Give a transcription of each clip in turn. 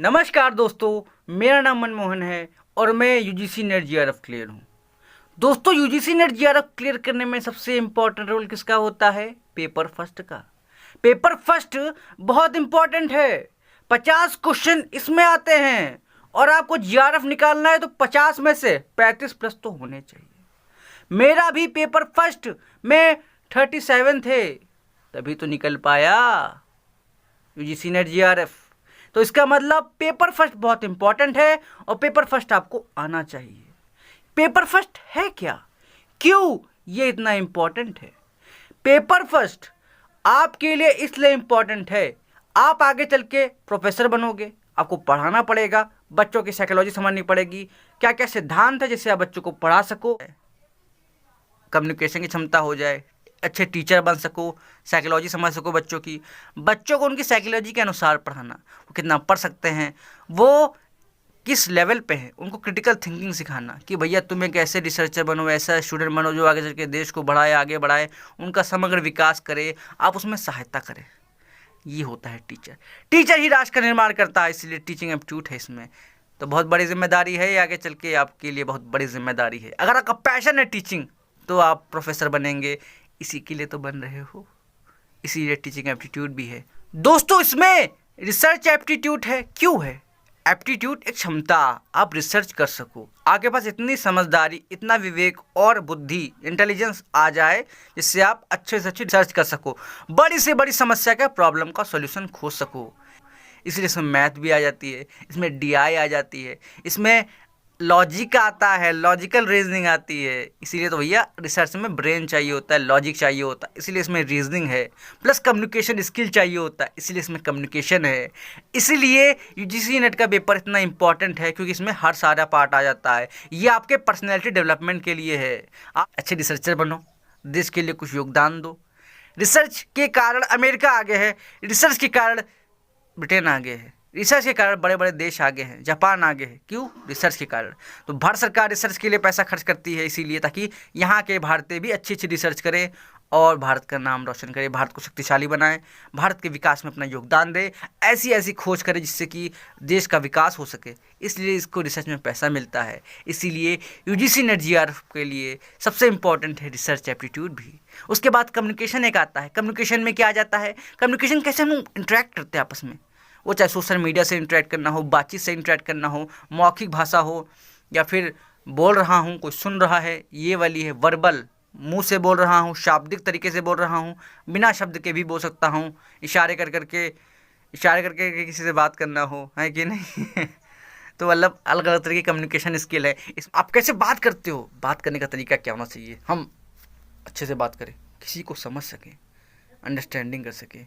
नमस्कार दोस्तों, मेरा नाम मनमोहन है और मैं यूजीसी नेट जीआरएफ क्लियर हूँ। दोस्तों, यूजीसी नेट जीआरएफ क्लियर करने में सबसे इम्पोर्टेंट रोल किसका होता है? पेपर फर्स्ट का। पेपर फर्स्ट बहुत इम्पोर्टेंट है। 50 क्वेश्चन इसमें आते हैं और आपको जीआरएफ निकालना है तो 50 में से 35 प्लस तो होने चाहिए। मेरा भी पेपर फर्स्ट में 37 थे, तभी तो निकल पाया यूजीसी नेट जीआरएफ। तो इसका मतलब पेपर फर्स्ट बहुत इंपॉर्टेंट है और पेपर फर्स्ट आपको आना चाहिए। पेपर फर्स्ट है क्या, क्यों ये इतना इंपॉर्टेंट है? पेपर फर्स्ट आपके लिए इसलिए इंपॉर्टेंट है, आप आगे चल के प्रोफेसर बनोगे, आपको पढ़ाना पड़ेगा, बच्चों की साइकोलॉजी समझनी पड़ेगी, क्या क्या सिद्धांत है जिससे आप बच्चों को पढ़ा सको, कम्युनिकेशन की क्षमता हो जाए, अच्छे टीचर बन सको, साइकोलॉजी समझ सको बच्चों को उनकी साइकोलॉजी के अनुसार पढ़ाना, वो कितना पढ़ सकते हैं, वो किस लेवल पे हैं, उनको क्रिटिकल थिंकिंग सिखाना कि भैया तुम एक ऐसे रिसर्चर बनो, ऐसा स्टूडेंट बनो जो आगे चल के देश को बढ़ाए, आगे बढ़ाए, उनका समग्र विकास करे, आप उसमें सहायता करें। ये होता है टीचर। टीचर ही राष्ट्र का निर्माण करता है, इसलिए टीचिंग एप्टीट्यूड है इसमें। तो बहुत बड़ी जिम्मेदारी है, आगे चल के आपके लिए बहुत बड़ी जिम्मेदारी है। अगर आपका पैशन है टीचिंग तो आप प्रोफेसर बनेंगे, इसी के लिए तो बन रहे हो, इसीलिए टीचिंग एप्टीट्यूड भी है। दोस्तों, इसमें रिसर्च एप्टीट्यूड है। क्यों है? एप्टीट्यूड एक क्षमता, आप रिसर्च कर सको, आपके पास इतनी समझदारी, इतना विवेक और बुद्धि, इंटेलिजेंस आ जाए जिससे आप अच्छे से अच्छी रिसर्च कर सको, बड़ी से बड़ी समस्या का, प्रॉब्लम का सॉल्यूशन खोज सको। इसलिए इसमें मैथ भी आ जाती है, इसमें डीआई आ जाती है, इसमें लॉजिक आता है, लॉजिकल रीजनिंग आती है। इसीलिए तो भैया रिसर्च में ब्रेन चाहिए होता है, लॉजिक चाहिए होता है, इसीलिए इसमें रीजनिंग है, प्लस कम्युनिकेशन स्किल चाहिए होता है, इसीलिए इसमें कम्युनिकेशन है। इसीलिए यूजीसी नेट का पेपर इतना इंपॉर्टेंट है, क्योंकि इसमें हर सारा पार्ट आ जाता है। ये आपके पर्सनैलिटी डेवलपमेंट के लिए है। आप अच्छे रिसर्चर बनो, देश के लिए कुछ योगदान दो। रिसर्च के कारण अमेरिका आगे है, रिसर्च के कारण ब्रिटेन आगे है, रिसर्च के कारण बड़े बड़े देश आगे हैं, जापान आगे है। क्यों? रिसर्च के कारण। तो भारत सरकार रिसर्च के लिए पैसा खर्च करती है, इसीलिए ताकि यहाँ के भारतीय भी अच्छी अच्छी रिसर्च करें और भारत का नाम रोशन करें, भारत को शक्तिशाली बनाएं, भारत के विकास में अपना योगदान दे, ऐसी ऐसी खोज करें जिससे कि देश का विकास हो सके। इसलिए इसको रिसर्च में पैसा मिलता है। इसीलिए यूजीसी नेट जीआरएफ के लिए सबसे इंपॉर्टेंट है रिसर्च एप्टीट्यूड भी। उसके बाद कम्युनिकेशन एक आता है। कम्युनिकेशन में क्या आ जाता है? कम्युनिकेशन कैसे हम इंटरेक्ट करते हैं आपस में, वो चाहे सोशल मीडिया से इंटरेक्ट करना हो, बातचीत से इंटरेक्ट करना हो, मौखिक भाषा हो, या फिर बोल रहा हूँ कोई सुन रहा है, ये वाली है वर्बल, मुंह से बोल रहा हूँ, शाब्दिक तरीके से बोल रहा हूँ, बिना शब्द के भी बोल सकता हूँ, इशारे करके किसी से बात करना हो, है कि नहीं? तो मतलब अलग अलग तरह की कम्युनिकेशन स्किल है। आप कैसे बात करते हो, बात करने का तरीका क्या होना चाहिए, हम अच्छे से बात करें, किसी को समझ सकें, अंडरस्टैंडिंग कर सके,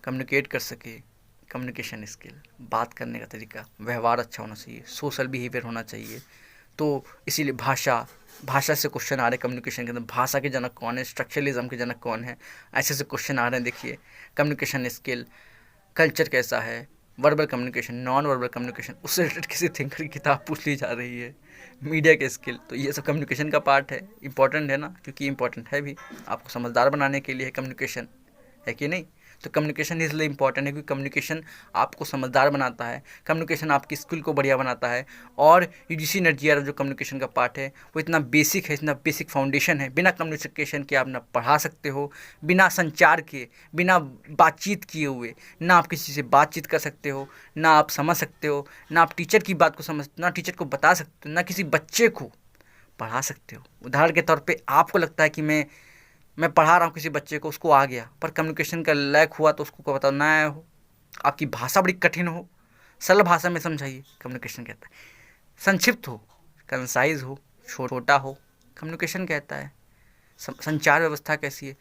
कम्युनिकेट कर सके। कम्युनिकेशन स्किल, बात करने का तरीका, व्यवहार अच्छा होना चाहिए, सोशल बिहेवियर होना चाहिए। तो इसीलिए भाषा से क्वेश्चन आ रहे हैं कम्युनिकेशन के अंदर। भाषा के जनक कौन है, स्ट्रक्चरलिज्म के जनक कौन है, ऐसे ऐसे क्वेश्चन आ रहे हैं। देखिए, कम्युनिकेशन स्किल, कल्चर कैसा है, verbal communication, non verbal communication, उससे रिलेटेड किसी थिंकर की किताब पूछ ली जा रही है, मीडिया के स्किल। तो ये सब कम्युनिकेशन का पार्ट है, इंपॉर्टेंट है ना, क्योंकि इंपॉर्टेंट है भी, आपको समझदार बनाने के लिए कम्युनिकेशन, है कि नहीं? तो कम्युनिकेशन इसलिए इंपॉर्टेंट है क्योंकि कम्युनिकेशन आपको समझदार बनाता है, कम्युनिकेशन आपकी स्किल को बढ़िया बनाता है। और यूजीसी नेट जीआरएफ जो कम्युनिकेशन का पार्ट है वो इतना बेसिक है, इतना बेसिक फाउंडेशन है। बिना कम्युनिकेशन के आप ना पढ़ा सकते हो, बिना संचार के, बिना बातचीत किए हुए ना आप किसी से बातचीत कर सकते हो, ना आप समझ सकते हो, ना आप टीचर की बात को समझ, ना टीचर को बता सकते हो, ना किसी बच्चे को पढ़ा सकते हो। उदाहरण के तौर पे आपको लगता है कि मैं पढ़ा रहा हूँ किसी बच्चे को, उसको आ गया, पर कम्युनिकेशन का लैक हुआ तो उसको बताओ ना आया हो, आपकी भाषा बड़ी कठिन हो, सरल भाषा में समझाइए, कम्युनिकेशन कहता है। संक्षिप्त हो, कंसाइज हो, छोटा हो, कम्युनिकेशन कहता है। संचार व्यवस्था कैसी है,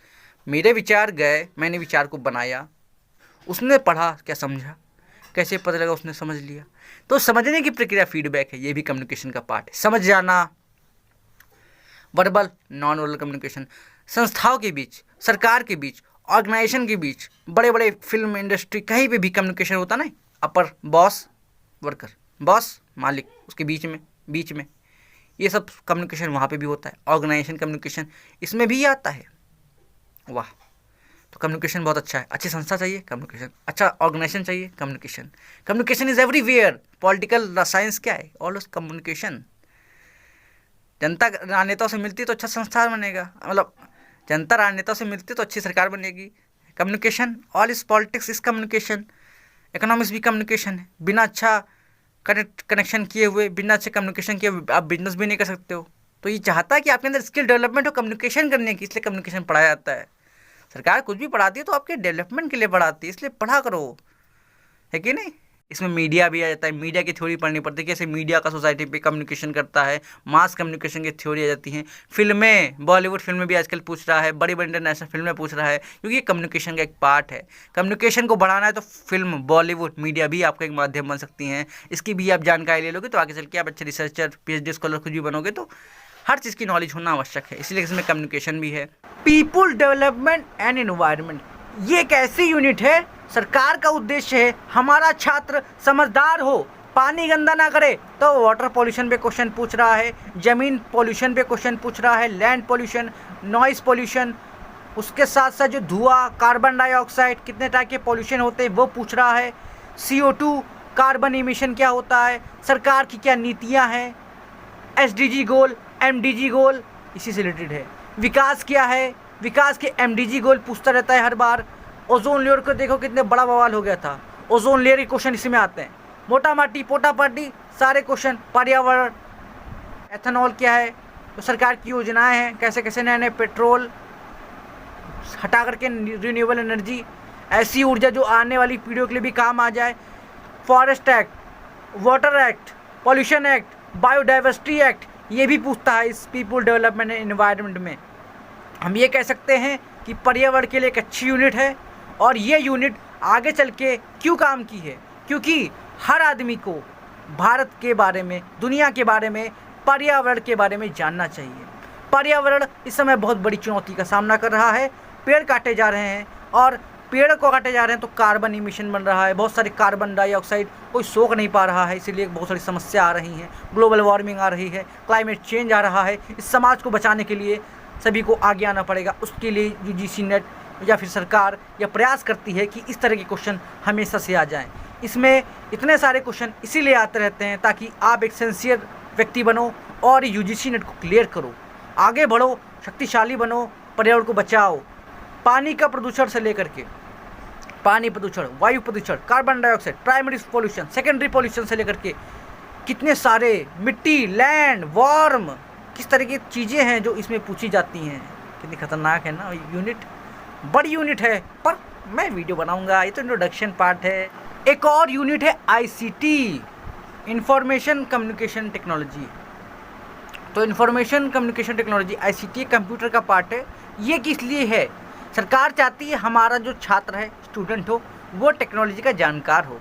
मेरे विचार गए, मैंने विचार को बनाया, उसने पढ़ा, क्या समझा, कैसे पता लगा, उसने समझ लिया। तो समझने की प्रक्रिया फीडबैक है, ये भी कम्युनिकेशन का पार्ट है। समझ जाना, वर्बल, नॉन वर्बल कम्युनिकेशन, संस्थाओं के बीच, सरकार के बीच, ऑर्गेनाइजेशन के बीच, बड़े बड़े फिल्म इंडस्ट्री, कहीं पे भी कम्युनिकेशन होता ना, अपर बॉस वर्कर, बॉस मालिक, उसके बीच में ये सब कम्युनिकेशन वहाँ पे भी होता है। ऑर्गेनाइजेशन कम्युनिकेशन इसमें भी आता है। वाह, तो कम्युनिकेशन बहुत अच्छा है। अच्छी संस्था चाहिए, कम्युनिकेशन। अच्छा ऑर्गेनाइजेशन चाहिए, communication. Communication is everywhere. Political science क्या है? Always communication. जनता राजनेताओं से मिलती है तो अच्छा संस्थान बनेगा, मतलब जनता राजनेताओं से मिलती है तो अच्छी सरकार बनेगी। Communication, all is politics is communication. Economics भी कम्युनिकेशन है। बिना अच्छा कनेक्शन किए हुए, बिना अच्छे कम्युनिकेशन किए हुए आप बिजनेस भी नहीं कर सकते हो। तो ये चाहता है कि आपके अंदर स्किल डेवलपमेंट हो कम्युनिकेशन करने की, इसलिए कम्युनिकेशन पढ़ाया जाता है। सरकार कुछ भी पढ़ाती है तो आपके डेवलपमेंट के लिए पढ़ाती है, इसलिए पढ़ा करो, है कि नहीं। इसमें मीडिया भी आ जाता है, मीडिया की थ्योरी पढ़नी पड़ती है, कैसे मीडिया का सोसाइटी पे कम्युनिकेशन करता है, मास कम्युनिकेशन की थ्योरी आ जाती है। फिल्में, बॉलीवुड फिल्में भी आजकल पूछ रहा है, बड़ी बड़ी इंटरनेशनल फिल्में पूछ रहा है, क्योंकि ये कम्युनिकेशन का एक पार्ट है। कम्युनिकेशन को बढ़ाना है तो फिल्म, बॉलीवुड, मीडिया भी आपका एक माध्यम बन सकती हैं। इसकी भी आप जानकारी ले लोगे तो आगे चल के आप अच्छे रिसर्चर, PhD स्कॉलर कुछ भी बनोगे तो हर चीज़ की नॉलेज होना आवश्यक है, इसलिए इसमें कम्युनिकेशन भी है। पीपुल डेवलपमेंट एंड एनवायरनमेंट, ये एक ऐसी यूनिट है, सरकार का उद्देश्य है हमारा छात्र समझदार हो, पानी गंदा ना करे। तो वाटर पॉल्यूशन पे क्वेश्चन पूछ रहा है, जमीन पॉल्यूशन पे क्वेश्चन पूछ रहा है, लैंड पॉल्यूशन, नॉइस पॉल्यूशन, उसके साथ साथ जो धुआं, कार्बन डाइऑक्साइड, कितने टाइप के पॉल्यूशन होते हैं वो पूछ रहा है। CO2 कार्बन इमिशन क्या होता है, सरकार की क्या नीतियाँ हैं, SDG गोल, MDG गोल इसी से रिलेटेड है। विकास क्या है, विकास के MDG गोल पूछता रहता है हर बार। ओजोन लेयर को देखो कितने बड़ा बवाल हो गया था, ओजोन लेयर के क्वेश्चन इसी में आते हैं। मोटा माटी, पोटा पाटी, सारे क्वेश्चन। पर्यावरण, एथेनॉल क्या है, तो सरकार की योजनाएं हैं, कैसे कैसे नए नए पेट्रोल हटा करके रिन्यूएबल एनर्जी, ऐसी ऊर्जा जो आने वाली पीढ़ियों के लिए भी काम आ जाए। Forest act, water act, pollution act, biodiversity act, ये भी पूछता है इस पीपुल डेवलपमेंट एंड एनवायरनमेंट में। हम ये कह सकते हैं कि पर्यावरण के लिए एक अच्छी यूनिट है, और ये यूनिट आगे चल के क्यों काम की है, क्योंकि हर आदमी को भारत के बारे में, दुनिया के बारे में, पर्यावरण के बारे में जानना चाहिए। पर्यावरण इस समय बहुत बड़ी चुनौती का सामना कर रहा है। पेड़ काटे जा रहे हैं, और पेड़ को काटे जा रहे हैं तो कार्बन इमिशन बन रहा है, बहुत सारे कार्बन डाइऑक्साइड कोई सोख नहीं पा रहा है, इसीलिए बहुत सारी समस्या आ रही हैं, ग्लोबल वार्मिंग आ रही है, क्लाइमेट चेंज आ रहा है। इस समाज को बचाने के लिए सभी को आगे आना पड़ेगा। उसके लिए UGC नेट या फिर सरकार यह प्रयास करती है कि इस तरह के क्वेश्चन हमेशा से आ जाएं। इसमें इतने सारे क्वेश्चन इसीलिए आते रहते हैं ताकि आप एक सिंसियर व्यक्ति बनो और UGC नेट को क्लियर करो, आगे बढ़ो, शक्तिशाली बनो, पर्यावरण को बचाओ। पानी का प्रदूषण से लेकर के, पानी प्रदूषण, वायु प्रदूषण, carbon dioxide, primary pollution, secondary pollution से लेकर के कितने सारे, मिट्टी, लैंड, वार्म, किस तरह की चीज़ें हैं जो इसमें पूछी जाती हैं। कितनी खतरनाक है ना यूनिट, बड़ी यूनिट है, पर मैं वीडियो बनाऊंगा, ये तो इंट्रोडक्शन पार्ट है। एक और यूनिट है ICT, इंफॉर्मेशन कम्युनिकेशन टेक्नोलॉजी। तो information communication technology ICT computer का पार्ट है। ये किस लिए है, सरकार चाहती है हमारा जो छात्र है, स्टूडेंट हो, वो टेक्नोलॉजी का जानकार हो,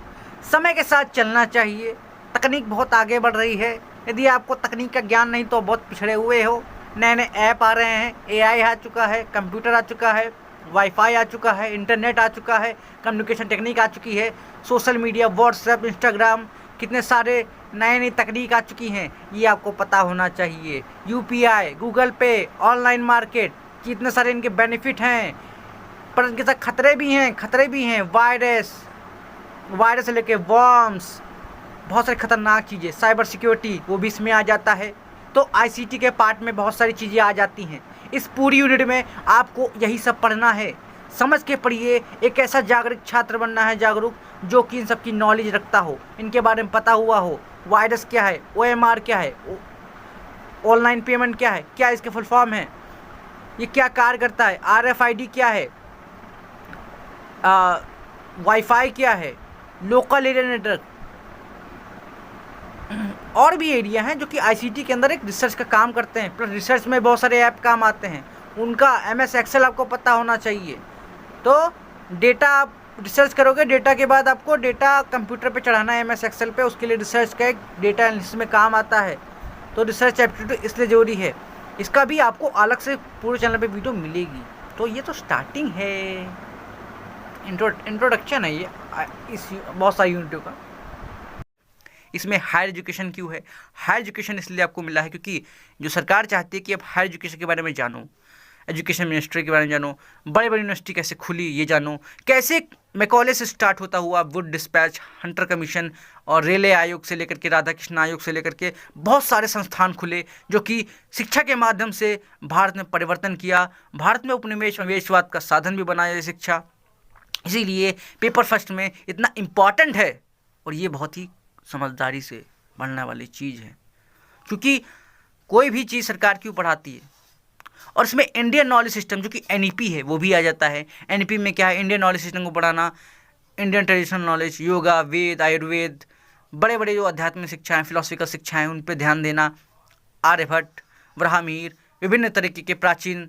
समय के साथ चलना चाहिए। तकनीक बहुत आगे बढ़ रही है, यदि आपको तकनीक का ज्ञान नहीं तो बहुत पिछड़े हुए हो। नए नए ऐप आ रहे हैं, AI आ चुका है, कंप्यूटर आ चुका है, वाईफाई आ चुका है, इंटरनेट आ चुका है, कम्युनिकेशन टेक्निक आ चुकी है, सोशल मीडिया, व्हाट्सएप, इंस्टाग्राम, कितने सारे नए नई तकनीक आ चुकी हैं, ये आपको पता होना चाहिए। UPI, गूगल पे, ऑनलाइन मार्केट, कितने सारे इनके बेनिफिट हैं, पर इनके साथ खतरे भी हैं। वायरस से लेके वर्म्स, बहुत सारी खतरनाक चीज़ें, साइबर सिक्योरिटी, वो भी इसमें आ जाता है। तो ICT के पार्ट में बहुत सारी चीज़ें आ जाती हैं। इस पूरी यूनिट में आपको यही सब पढ़ना है, समझ के पढ़िए। एक ऐसा जागरूक छात्र बनना है, जागरूक, जो कि इन सब की नॉलेज रखता हो, इनके बारे में पता हुआ हो। वायरस क्या है, OMR क्या है, ऑनलाइन पेमेंट क्या है, क्या इसके फुल फॉर्म है, ये क्या कार्य करता है, RFID क्या है, वाईफाई क्या है, लोकल एरिया नेटवर्क, और भी एरिया हैं जो कि ICT के अंदर एक रिसर्च का काम करते हैं। प्लस रिसर्च में बहुत सारे ऐप काम आते हैं, उनका MS एक्सेल आपको पता होना चाहिए। तो डेटा आप रिसर्च करोगे, डेटा के बाद आपको डेटा कंप्यूटर पे चढ़ाना है MS एक्सेल पे, उसके लिए रिसर्च का एक डेटा एनालिसिस में काम आता है। तो रिसर्च एप्टीट्यूड इसलिए जरूरी है। इसका भी आपको अलग से पूरे चैनल पे वीडियो मिलेगी। तो ये तो स्टार्टिंग है, इंट्रोडक्शन है ये इस बहुत सारी यूनिटों का। इसमें हायर एजुकेशन क्यों है, हायर एजुकेशन इसलिए आपको मिला है क्योंकि जो सरकार चाहती है कि आप हायर एजुकेशन के बारे में जानो। एजुकेशन मिनिस्ट्री के बारे में जानो, बड़ी बड़ी यूनिवर्सिटी कैसे खुली ये जानो, कैसे मैकॉले से स्टार्ट होता हुआ वुड डिस्पैच, हंटर कमीशन और रेले आयोग से लेकर के राधा कृष्ण आयोग से लेकर के बहुत सारे संस्थान खुले जो कि शिक्षा के माध्यम से भारत में परिवर्तन किया, भारत में उपनिवेशवाद का साधन भी बनाया शिक्षा। इसीलिए पेपर फर्स्ट में इतना इम्पॉर्टेंट है और ये बहुत ही समझदारी से पढ़ने वाली चीज़ है, क्योंकि कोई भी चीज़ सरकार क्यों पढ़ाती है। और इसमें इंडियन नॉलेज सिस्टम जो कि एनईपी है वो भी आ जाता है। एनईपी में क्या है, इंडियन नॉलेज सिस्टम को पढ़ाना, इंडियन ट्रेडिशनल नॉलेज, योगा, वेद, आयुर्वेद, बड़े बड़े जो आध्यात्मिक शिक्षाएँ, फिलोसफिकल शिक्षाएँ, उन पर ध्यान देना, आर्यभट्ट, ब्रह्मीर, विभिन्न तरीके के प्राचीन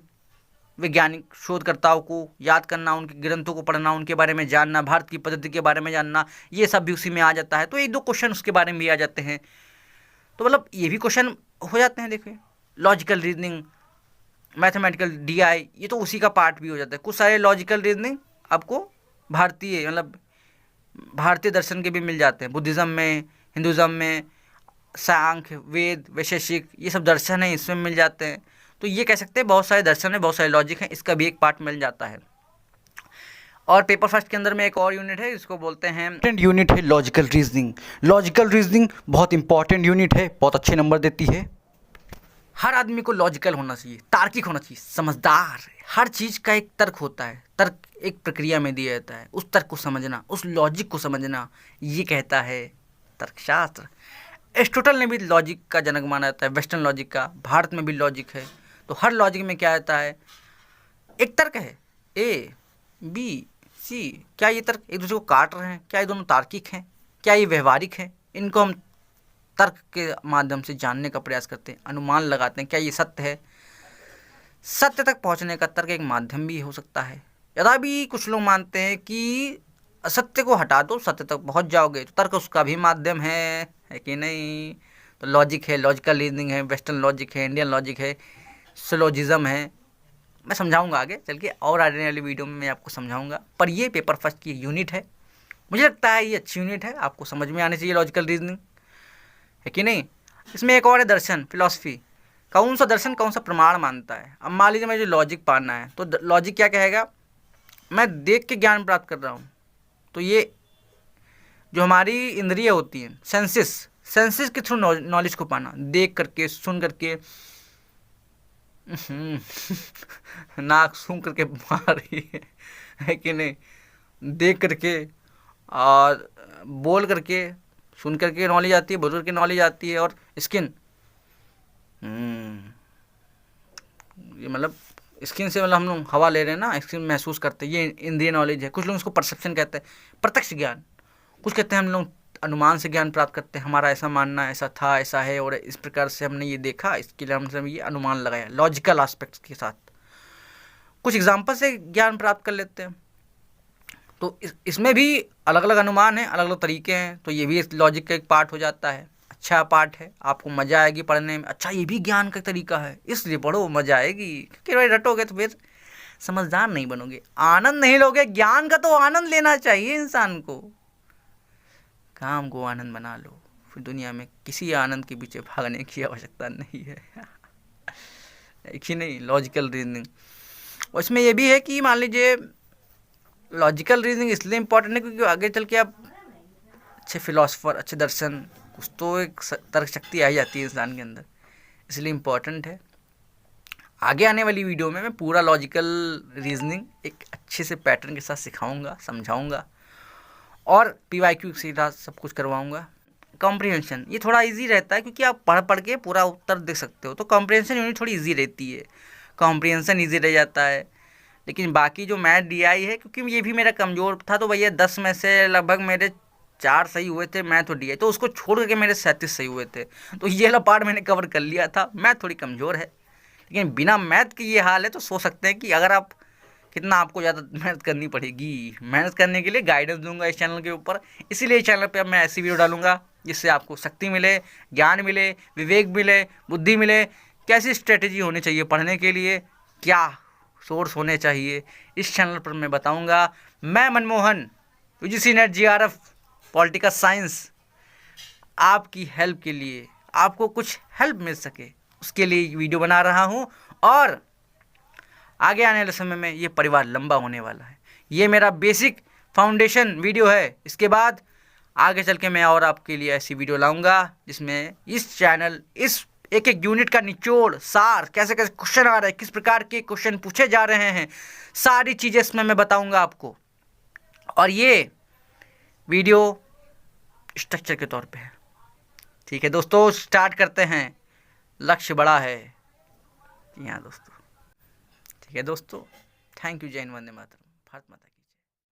वैज्ञानिक शोधकर्ताओं को याद करना, उनके ग्रंथों को पढ़ना, उनके बारे में जानना, भारत की पद्धति के बारे में जानना, ये सब भी उसी में आ जाता है। तो एक दो क्वेश्चन उसके बारे में भी आ जाते हैं, तो मतलब ये भी क्वेश्चन हो जाते हैं। देखिए लॉजिकल रीजनिंग, मैथमेटिकल डीआई, ये तो उसी का पार्ट भी हो जाता है। कुछ सारे लॉजिकल रीजनिंग आपको भारतीय मतलब भारतीय दर्शन के भी मिल जाते हैं, बुद्धिज़्म में, हिंदुज़्म में, सांख्य, वेद, वैशेषिक, ये सब दर्शन है, इसमें मिल जाते हैं। तो ये कह सकते हैं बहुत सारे दर्शन है, बहुत सारे लॉजिक हैं, इसका भी एक पार्ट मिल जाता है। और पेपर फर्स्ट के अंदर में एक और यूनिट है, इसको बोलते हैं यूनिट है लॉजिकल रीजनिंग। लॉजिकल रीजनिंग बहुत इंपॉर्टेंट यूनिट है, बहुत अच्छे नंबर देती है। हर आदमी को लॉजिकल होना चाहिए, तार्किक होना चाहिए, समझदार। हर चीज़ का एक तर्क होता है, तर्क एक प्रक्रिया में दिया जाता है, उस तर्क को समझना, उस लॉजिक को समझना, ये कहता है तर्कशास्त्र। एरिस्टोटल ने भी लॉजिक का जनक माना जाता है, वेस्टर्न लॉजिक का। भारत में भी लॉजिक है, तो हर लॉजिक में क्या आता है, एक तर्क है, ए बी सी। क्या ये तर्क एक दूसरे को काट रहे हैं, क्या ये दोनों तार्किक हैं, क्या ये व्यवहारिक हैं, इनको हम तर्क के माध्यम से जानने का प्रयास करते हैं, अनुमान लगाते हैं, क्या ये सत्य है। सत्य तक पहुंचने का तर्क एक माध्यम भी हो सकता है। यदा भी कुछ लोग मानते हैं कि असत्य को हटा दो सत्य तक पहुंच जाओगे, तो तर्क उसका भी माध्यम है कि नहीं। तो लॉजिक है, लॉजिकल रीजनिंग है, वेस्टर्न लॉजिक है, इंडियन लॉजिक है, सिलोजिज्म है। मैं समझाऊंगा आगे चल के, और आने वाली वीडियो में मैं आपको समझाऊंगा। पर ये पेपर फर्स्ट की यूनिट है, मुझे लगता है ये अच्छी यूनिट है, आपको समझ में आनी चाहिए लॉजिकल रीजनिंग, है कि नहीं। इसमें एक और है दर्शन, फिलॉसफी। कौन सा दर्शन कौन सा प्रमाण मानता है। अब मान लीजिए मुझे लॉजिक पढ़ना है, तो लॉजिक क्या कहेगा, मैं देख के ज्ञान प्राप्त कर रहा हूँ, तो ये जो हमारी इंद्रिय होती हैं, सेंसेस के थ्रू नॉलेज को पाना, देख करके, सुन करके, नाक सूंघ करके मार रही है कि नहीं, देख करके और बोल करके, सुन करके नॉलेज आती है, बुजुर्ग की नॉलेज आती है। और स्किन, ये मतलब स्किन से मतलब हम लोग हवा ले रहे हैं ना, स्किन महसूस करते हैं, ये इंद्रिय नॉलेज है। कुछ लोग इसको परसेप्शन कहते हैं, प्रत्यक्ष ज्ञान। कुछ कहते हैं हम लोग अनुमान से ज्ञान प्राप्त करते हैं, हमारा ऐसा मानना, ऐसा था, ऐसा है, और इस प्रकार से हमने ये देखा, इसके लिए हमने ये अनुमान लगाया लॉजिकल एस्पेक्ट्स के साथ। कुछ एग्जाम्पल से ज्ञान प्राप्त कर लेते हैं। तो इसमें भी अलग अलग अनुमान हैं, अलग अलग तरीके हैं, तो ये भी लॉजिक का एक पार्ट हो जाता है। अच्छा पार्ट है, आपको मज़ा आएगी पढ़ने में। अच्छा ये भी ज्ञान का तरीका है, इसलिए पढ़ो, मज़ा आएगी। क्योंकि भाई रटोगे तो फिर समझदार नहीं बनोगे, आनंद नहीं लोगे। ज्ञान का तो आनंद लेना चाहिए इंसान को, काम को आनंद बना लो, फिर दुनिया में किसी आनंद के पीछे भागने की आवश्यकता नहीं है। कि नहीं, लॉजिकल रीजनिंग। और इसमें यह भी है कि मान लीजिए लॉजिकल रीजनिंग इसलिए इम्पोर्टेंट है क्योंकि आगे चल के आप अच्छे फिलोसफर, अच्छे दर्शन, कुछ तो एक तर्क शक्ति आ जाती है इंसान के अंदर, इसलिए इम्पोर्टेंट है। आगे आने वाली वीडियो में मैं पूरा लॉजिकल रीजनिंग एक अच्छे से पैटर्न के साथ सिखाऊंगा, समझाऊंगा, और PYQ से सब कुछ करवाऊंगा। कॉम्प्रिहेंशन ये थोड़ा इजी रहता है क्योंकि आप पढ़ पढ़ के पूरा उत्तर देख सकते हो, तो कॉम्प्रिहेंशन यूनिट थोड़ी इजी रहती है, कॉम्प्रिहेंशन इजी रह जाता है। लेकिन बाकी जो मैथ DI है, क्योंकि ये भी मेरा कमज़ोर था, तो भैया 10 में से लगभग मेरे 4 सही हुए थे मैथ और DI, तो उसको छोड़ करके मेरे 37 सही हुए थे। तो ये वाला पार्ट मैंने कवर कर लिया था। मैथ थोड़ी कमज़ोर है, लेकिन बिना मैथ के ये हाल है, तो सोच सकते हैं कि अगर आप कितना आपको ज़्यादा मेहनत करनी पड़ेगी। मेहनत करने के लिए गाइडेंस दूंगा इस चैनल के ऊपर, इसीलिए इस चैनल पे अब मैं ऐसी वीडियो डालूंगा जिससे आपको शक्ति मिले, ज्ञान मिले, विवेक मिले, बुद्धि मिले, कैसी स्ट्रेटेजी होनी चाहिए पढ़ने के लिए, क्या सोर्स होने चाहिए, इस चैनल पर मैं बताऊंगा। मैं Manmohan, UGC NET GRF political science, आपकी हेल्प के लिए, आपको कुछ हेल्प मिल सके उसके लिए वीडियो बना रहा हूँ। और आगे आने वाले समय में ये परिवार लंबा होने वाला है। ये मेरा बेसिक फाउंडेशन वीडियो है। इसके बाद आगे चल के मैं और आपके लिए ऐसी वीडियो लाऊंगा जिसमें इस चैनल, इस एक एक यूनिट का निचोड़, सार, कैसे कैसे क्वेश्चन आ रहे हैं, किस प्रकार के क्वेश्चन पूछे जा रहे हैं, सारी चीज़ें इसमें मैं बताऊंगा आपको। और ये वीडियो स्ट्रक्चर के तौर पे है। ठीक है दोस्तों, स्टार्ट करते हैं। लक्ष्य बड़ा है यहाँ दोस्तों। ठीक है दोस्तों, थैंक यू। जय हिंद, वंदे मातरम, भारत माता की।